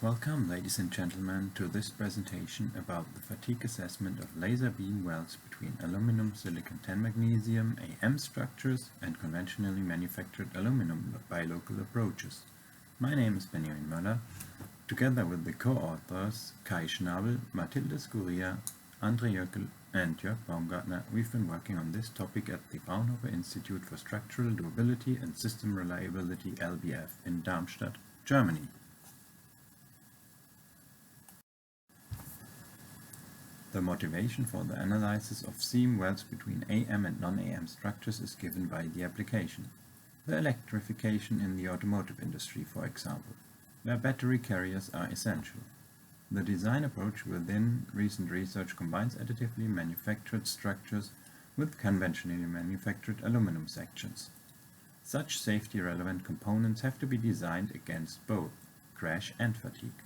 Welcome, ladies and gentlemen, to this presentation about the fatigue assessment of laser beam welds between aluminum silicon 10 magnesium AM structures and conventionally manufactured aluminum by local approaches. My name is Benjamin Möller. Together with the co-authors Kai Schnabel, Mathilde Scuria, Andre Jöckel and Jörg Baumgartner, we've been working on this topic at the Fraunhofer Institute for Structural Durability and System Reliability LBF in Darmstadt, Germany. The motivation for the analysis of seam welds between AM and non-AM structures is given by the application. The electrification in the automotive industry, for example, where battery carriers are essential. The design approach within recent research combines additively manufactured structures with conventionally manufactured aluminum sections. Such safety-relevant components have to be designed against both crash and fatigue.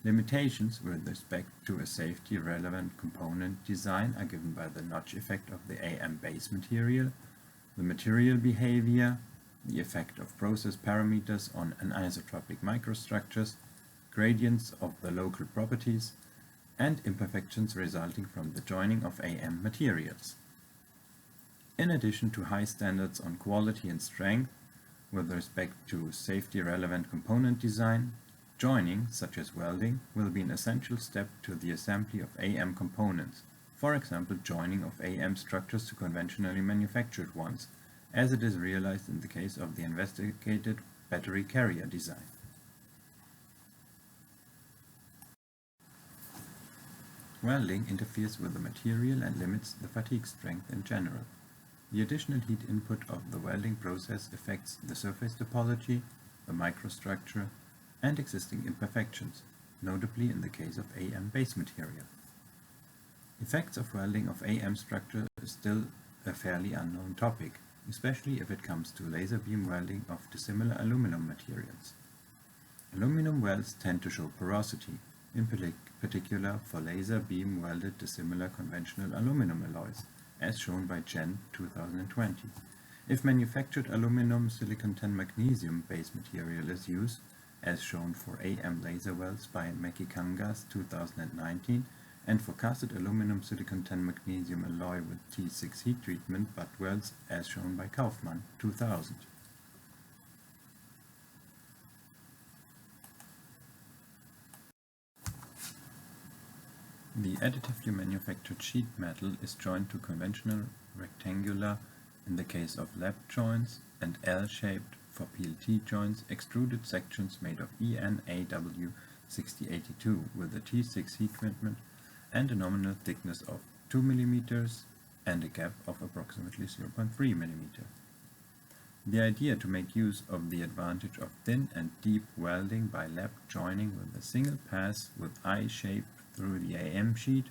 Limitations with respect to a safety-relevant component design are given by the notch effect of the AM base material, the material behavior, the effect of process parameters on anisotropic microstructures, gradients of the local properties, and imperfections resulting from the joining of AM materials. In addition to high standards on quality and strength with respect to safety-relevant component design, joining, such as welding, will be an essential step to the assembly of AM components, for example joining of AM structures to conventionally manufactured ones, as it is realized in the case of the investigated battery carrier design. Welding interferes with the material and limits the fatigue strength in general. The additional heat input of the welding process affects the surface topology, the microstructure, and existing imperfections, notably in the case of AM base material. Effects of welding of AM structure is still a fairly unknown topic, especially if it comes to laser beam welding of dissimilar aluminum materials. Aluminum welds tend to show porosity, in particular for laser beam welded dissimilar conventional aluminum alloys, as shown by Chen 2020. If manufactured aluminum silicon 10 magnesium base material is used, as shown for AM laser welds by Mekikangas 2019 and for casted aluminum silicon 10 magnesium alloy with T6 heat treatment butt welds as shown by Kaufmann 2000. The additively manufactured sheet metal is joined to conventional rectangular, in the case of lap joints, and L-shaped for PLT joints, extruded sections made of EN-AW6082 with a T6 heat treatment and a nominal thickness of 2 mm and a gap of approximately 0.3 mm. The idea to make use of the advantage of thin and deep welding by lap joining with a single pass with I shape through the AM sheet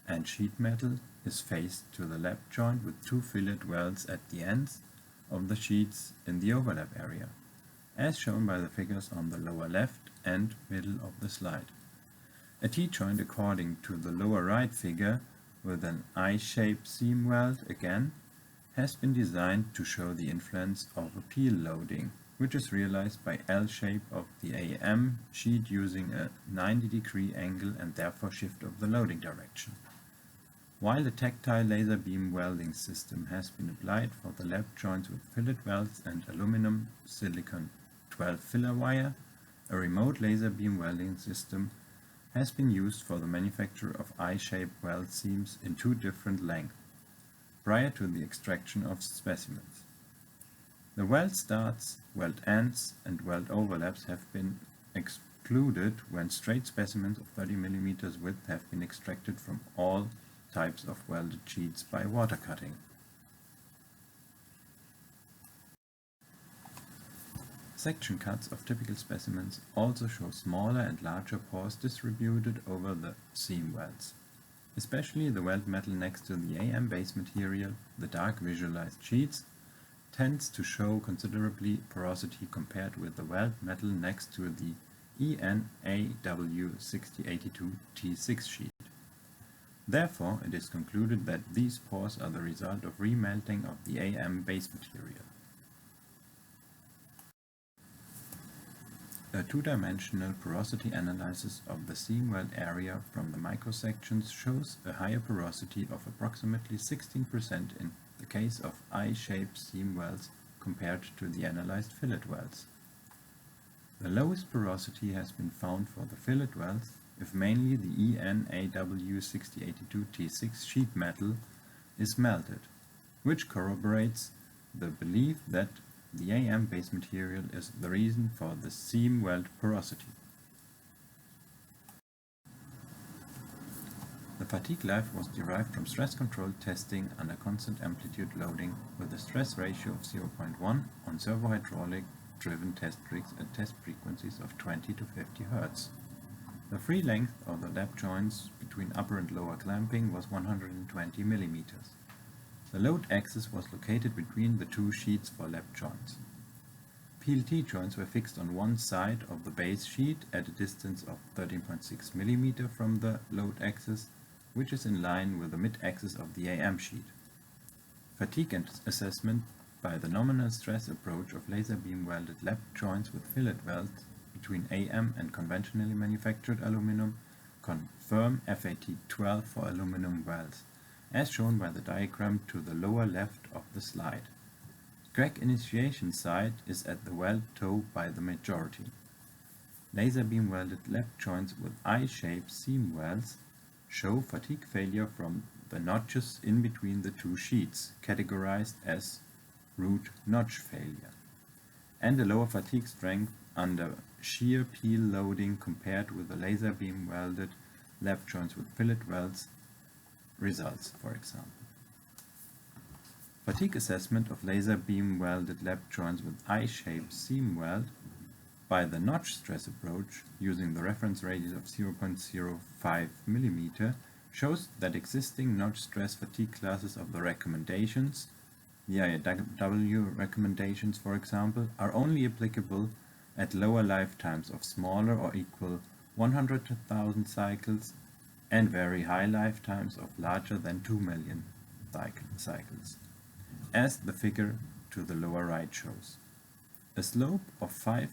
and sheet metal is faced to the lap joint with two fillet welds at the ends of the sheets in the overlap area, as shown by the figures on the lower left and middle of the slide. A T-joint according to the lower right figure with an I-shaped seam weld again has been designed to show the influence of a peel loading, which is realized by L-shape of the AM sheet using a 90-degree angle and therefore shift of the loading direction. While the tactile laser beam welding system has been applied for the lap joints with fillet welds and aluminum silicon 12 filler wire, a remote laser beam welding system has been used for the manufacture of I-shaped weld seams in two different lengths, prior to the extraction of specimens. The weld starts, weld ends, and weld overlaps have been excluded when straight specimens of 30 mm width have been extracted from all types of welded sheets by water cutting. Section cuts of typical specimens also show smaller and larger pores distributed over the seam welds. Especially the weld metal next to the AM base material, the dark visualized sheets, tends to show considerably porosity compared with the weld metal next to the EN-AW6082 T6 sheet. Therefore, it is concluded that these pores are the result of remelting of the AM base material. A two-dimensional porosity analysis of the seam weld area from the microsections shows a higher porosity of approximately 16% in the case of I-shaped seam welds compared to the analyzed fillet welds. The lowest porosity has been found for the fillet welds if mainly the EN-AW6082T6 sheet metal is melted, which corroborates the belief that the AM base material is the reason for the seam weld porosity. The fatigue life was derived from stress-controlled testing under constant amplitude loading with a stress ratio of 0.1 on servo-hydraulic-driven test rigs at test frequencies of 20 to 50 Hz. The free length of the lap joints between upper and lower clamping was 120 mm. The load axis was located between the two sheets for lap joints. PLT joints were fixed on one side of the base sheet at a distance of 13.6 mm from the load axis, which is in line with the mid-axis of the AM sheet. Fatigue assessment by the nominal stress approach of laser beam welded lap joints with fillet welds between AM and conventionally manufactured aluminum confirm FAT12 for aluminum welds, as shown by the diagram to the lower left of the slide. Crack initiation site is at the weld toe by the majority. Laser beam welded lap joints with I-shaped seam welds show fatigue failure from the notches in between the two sheets, categorized as root notch failure, and a lower fatigue strength under shear peel loading compared with the laser beam welded lap joints with fillet welds results, for example. Fatigue assessment of laser beam welded lap joints with I-shaped seam weld by the notch stress approach using the reference radius of 0.05 mm shows that existing notch stress fatigue classes of the recommendations, the IAW recommendations for example, are only applicable at lower lifetimes of smaller or equal 100,000 cycles and very high lifetimes of larger than 2 million cycles, as the figure to the lower right shows. A slope of 5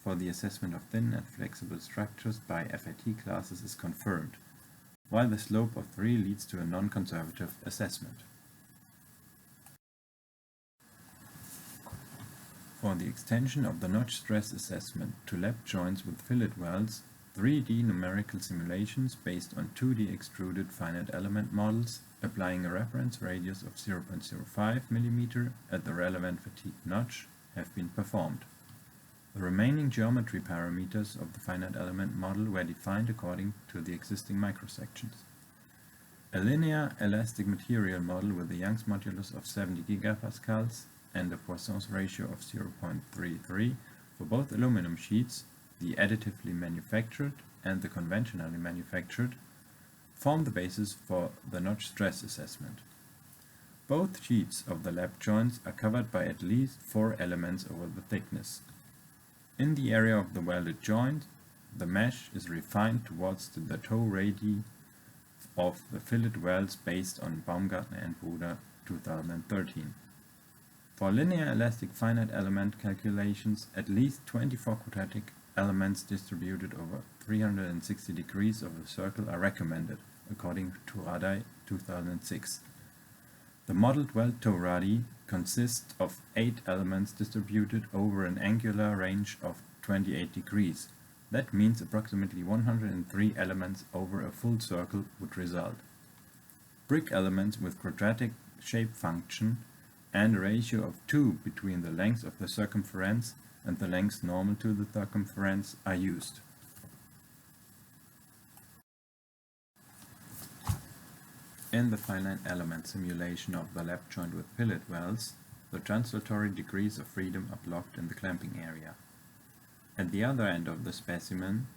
for the assessment of thin and flexible structures by FAT classes is confirmed, while the slope of 3 leads to a non-conservative assessment. For the extension of the notch stress assessment to lap joints with fillet welds, 3D numerical simulations based on 2D extruded finite element models applying a reference radius of 0.05 mm at the relevant fatigue notch have been performed. The remaining geometry parameters of the finite element model were defined according to the existing microsections. A linear elastic material model with a Young's modulus of 70 GPa and a Poisson's ratio of 0.33 for both aluminum sheets, the additively manufactured and the conventionally manufactured, form the basis for the notch stress assessment. Both sheets of the lap joints are covered by at least 4 elements over the thickness. In the area of the welded joint, the mesh is refined towards the toe radii of the fillet welds based on Baumgartner and Bruder 2013. For linear elastic finite element calculations, at least 24 quadratic elements distributed over 360 degrees of the circle are recommended, according to Radai 2006. The modeled weld toe radii consist of 8 elements distributed over an angular range of 28 degrees. That means approximately 103 elements over a full circle would result. Brick elements with quadratic shape function and a ratio of 2 between the length of the circumference and the length normal to the circumference are used. In the finite element simulation of the lap joint with fillet welds, the translatory degrees of freedom are blocked in the clamping area. At the other end of the specimen,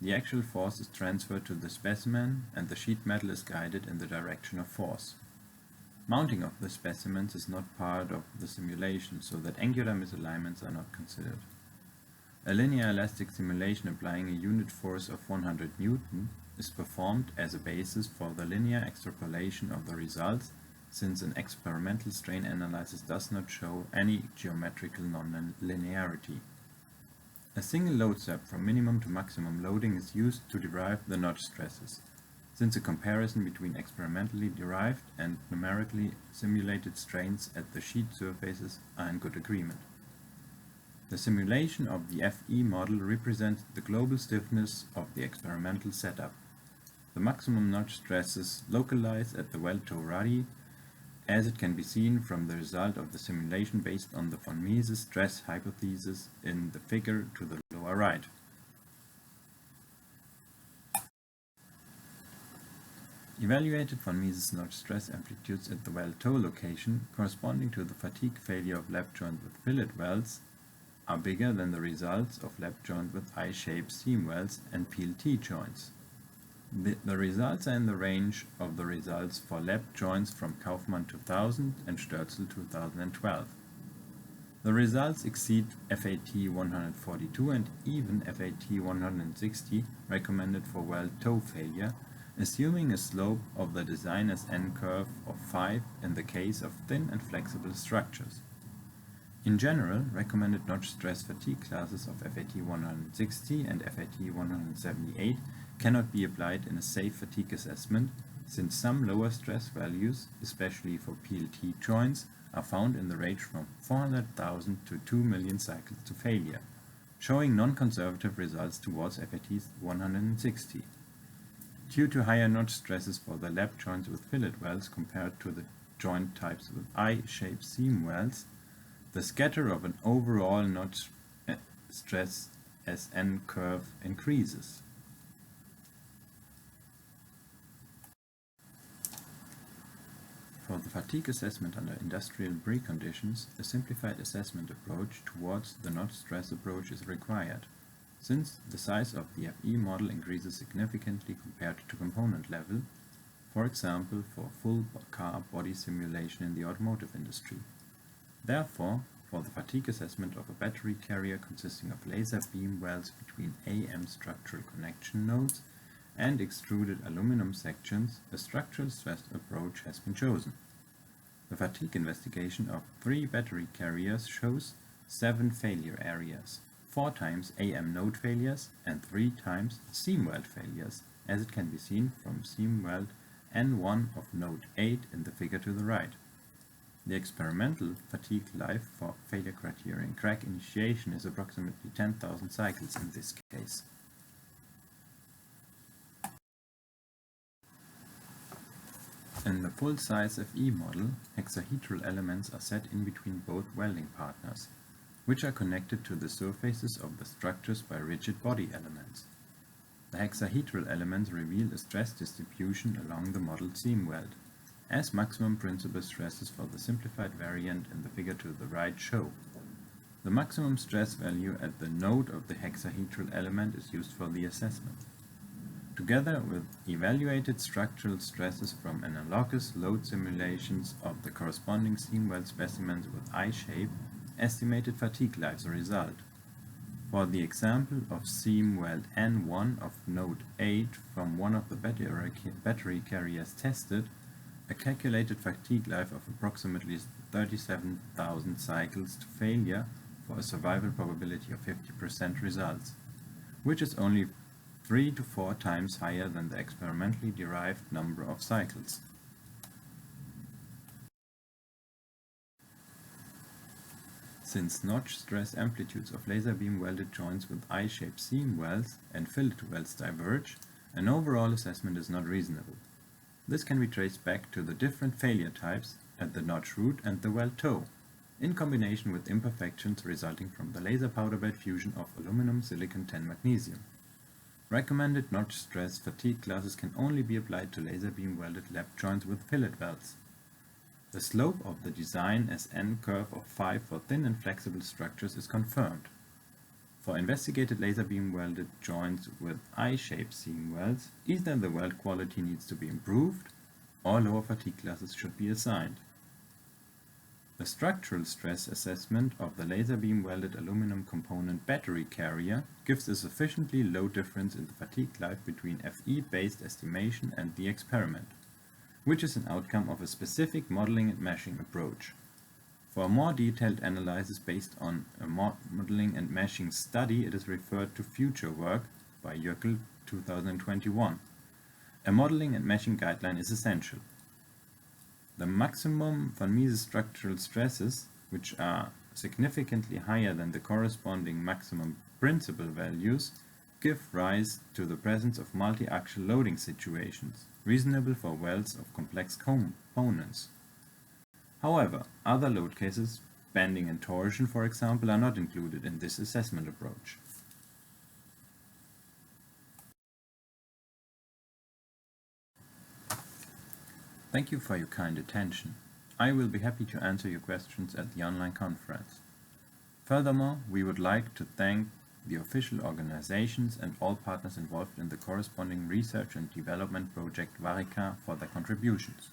the actual force is transferred to the specimen and the sheet metal is guided in the direction of force. Mounting of the specimens is not part of the simulation, so that angular misalignments are not considered. A linear elastic simulation applying a unit force of 100 Newton is performed as a basis for the linear extrapolation of the results, since an experimental strain analysis does not show any geometrical non-linearity. A single load step from minimum to maximum loading is used to derive the notch stresses, since a comparison between experimentally derived and numerically simulated strains at the sheet surfaces are in good agreement. The simulation of the FE model represents the global stiffness of the experimental setup. The maximum notch stresses localize at the weld toe radii, as it can be seen from the result of the simulation based on the von Mises stress hypothesis in the figure to the lower right. Evaluated von Mises notch stress amplitudes at the weld toe location corresponding to the fatigue failure of lap joint with fillet welds are bigger than the results of lap joint with I-shaped seam welds and PLT joints. The results are in the range of the results for lap joints from Kaufmann 2000 and Störzel 2012. The results exceed FAT 142 and even FAT 160 recommended for weld toe failure, assuming a slope of the design as N curve of 5 in the case of thin and flexible structures. In general, recommended notch stress fatigue classes of FAT 160 and FAT 178 cannot be applied in a safe fatigue assessment, since some lower stress values, especially for PLT joints, are found in the range from 400,000 to 2 million cycles to failure, showing non-conservative results towards FAT 160. Due to higher notch stresses for the lap joints with fillet welds compared to the joint types with I-shaped seam welds, the scatter of an overall notch stress SN curve increases. For the fatigue assessment under industrial preconditions, a simplified assessment approach towards the notch stress approach is required, since the size of the FE model increases significantly compared to component level, for example for full car body simulation in the automotive industry. Therefore, for the fatigue assessment of a battery carrier consisting of laser beam welds between AM structural connection nodes and extruded aluminum sections, a structural stress approach has been chosen. The fatigue investigation of 3 battery carriers shows 7 failure areas, 4 times AM node failures and 3 times seam weld failures, as it can be seen from seam weld N1 of node 8 in the figure to the right. The experimental fatigue life for failure criterion crack initiation is approximately 10,000 cycles in this case. In the full-size FE model, hexahedral elements are set in between both welding partners, which are connected to the surfaces of the structures by rigid body elements. The hexahedral elements reveal a stress distribution along the modeled seam weld, as maximum principal stresses for the simplified variant in the figure to the right show. The maximum stress value at the node of the hexahedral element is used for the assessment. Together with evaluated structural stresses from analogous load simulations of the corresponding seam weld specimens with I-shape, estimated fatigue lives result. For the example of seam weld N1 of node 8 from one of the battery carriers tested, a calculated fatigue life of approximately 37,000 cycles to failure for a survival probability of 50% results, which is only 3 to 4 times higher than the experimentally derived number of cycles. Since notch stress amplitudes of laser beam welded joints with I-shaped seam welds and fillet welds diverge, an overall assessment is not reasonable. This can be traced back to the different failure types at the notch root and the weld toe, in combination with imperfections resulting from the laser powder bed fusion of aluminum silicon 10 magnesium. Recommended notch stress fatigue classes can only be applied to laser beam welded lap joints with fillet welds. The slope of the design SN curve of 5 for thin and flexible structures is confirmed. For investigated laser beam welded joints with I-shaped seam welds, either the weld quality needs to be improved or lower fatigue classes should be assigned. The structural stress assessment of the laser beam welded aluminum component battery carrier gives a sufficiently low difference in the fatigue life between FE-based estimation and the experiment, which is an outcome of a specific modeling and meshing approach. For a more detailed analysis based on a modeling and meshing study, it is referred to future work by Jöckel 2021. A modeling and meshing guideline is essential. The maximum von Mises structural stresses, which are significantly higher than the corresponding maximum principal values, give rise to the presence of multi-axial loading situations, reasonable for welds of complex components. However, other load cases, bending and torsion for example, are not included in this assessment approach. Thank you for your kind attention. I will be happy to answer your questions at the online conference. Furthermore, we would like to thank the official organizations and all partners involved in the corresponding research and development project VARICA for their contributions.